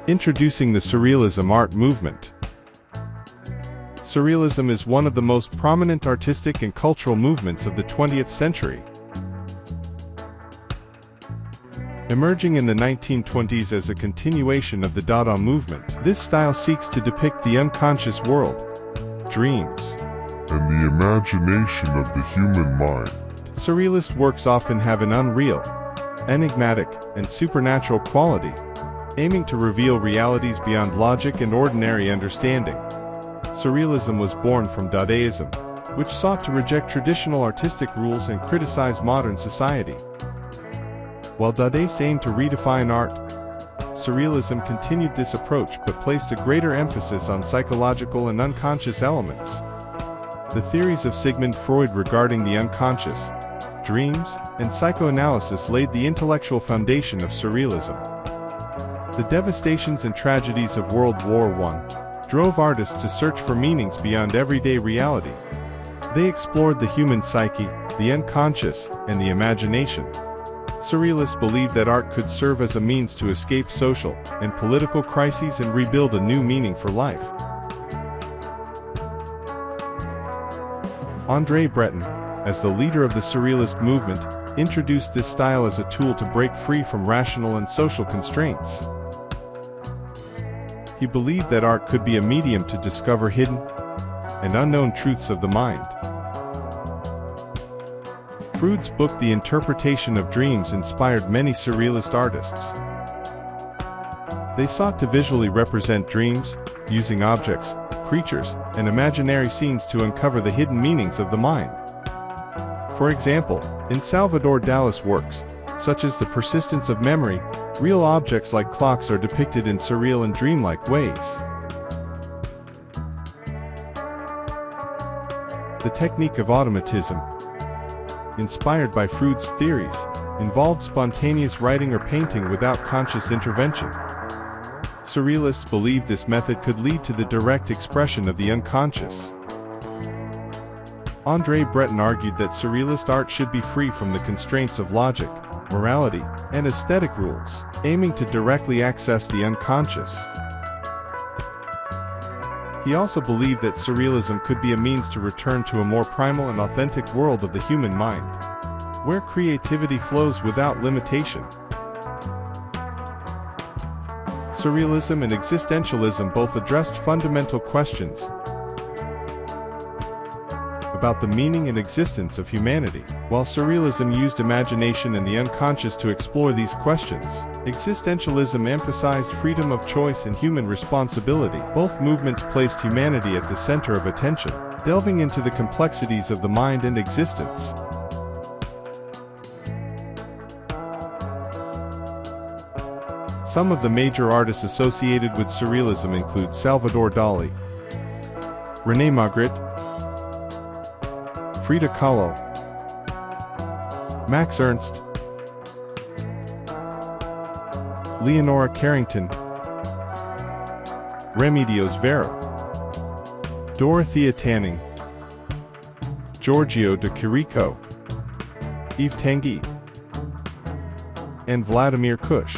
Introducing the Surrealism art movement. Surrealism is one of the most prominent artistic and cultural movements of the 20th century. Emerging in the 1920s as a continuation of the Dada movement, this style seeks to depict the unconscious world, dreams, and the imagination of the human mind. Surrealist works often have an unreal, enigmatic, and supernatural quality, aiming to reveal realities beyond logic and ordinary understanding. Surrealism was born from Dadaism, which sought to reject traditional artistic rules and criticize modern society. While Dadaists aimed to redefine art, Surrealism continued this approach but placed a greater emphasis on psychological and unconscious elements. The theories of Sigmund Freud regarding the unconscious, dreams, and psychoanalysis laid the intellectual foundation of Surrealism. The devastations and tragedies of World War I drove artists to search for meanings beyond everyday reality. They explored the human psyche, the unconscious, and the imagination. Surrealists believed that art could serve as a means to escape social and political crises and rebuild a new meaning for life. André Breton, as the leader of the Surrealist movement, introduced this style as a tool to break free from rational and social constraints. He believed that art could be a medium to discover hidden and unknown truths of the mind. Freud's book The Interpretation of Dreams inspired many Surrealist artists. They sought to visually represent dreams, using objects, creatures, and imaginary scenes to uncover the hidden meanings of the mind. For example, in Salvador Dali's works, such as The Persistence of Memory, real objects like clocks are depicted in surreal and dreamlike ways. The technique of automatism, inspired by Freud's theories, involved spontaneous writing or painting without conscious intervention. Surrealists believed this method could lead to the direct expression of the unconscious. André Breton argued that Surrealist art should be free from the constraints of logic, morality, and aesthetic rules, aiming to directly access the unconscious. He also believed that Surrealism could be a means to return to a more primal and authentic world of the human mind, where creativity flows without limitation. Surrealism and existentialism both addressed fundamental questions about the meaning and existence of humanity. While Surrealism used imagination and the unconscious to explore these questions, existentialism emphasized freedom of choice and human responsibility. Both movements placed humanity at the center of attention, delving into the complexities of the mind and existence. Some of the major artists associated with Surrealism include Salvador Dali, René Magritte, Frida Kahlo, Max Ernst, Leonora Carrington, Remedios Varo, Dorothea Tanning, Giorgio de Chirico, Yves Tanguy, and Vladimir Kush.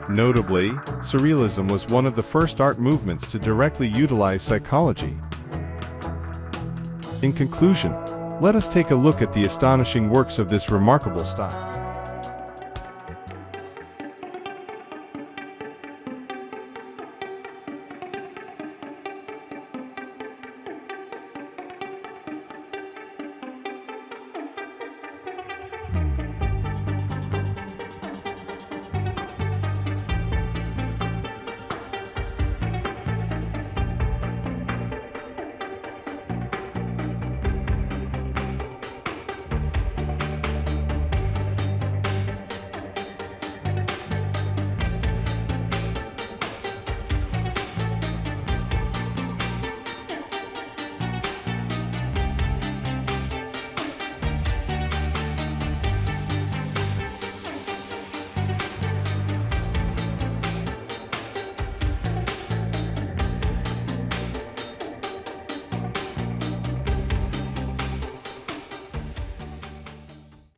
Notably, Surrealism was one of the first art movements to directly utilize psychology. In conclusion, let us take a look at the astonishing works of this remarkable style.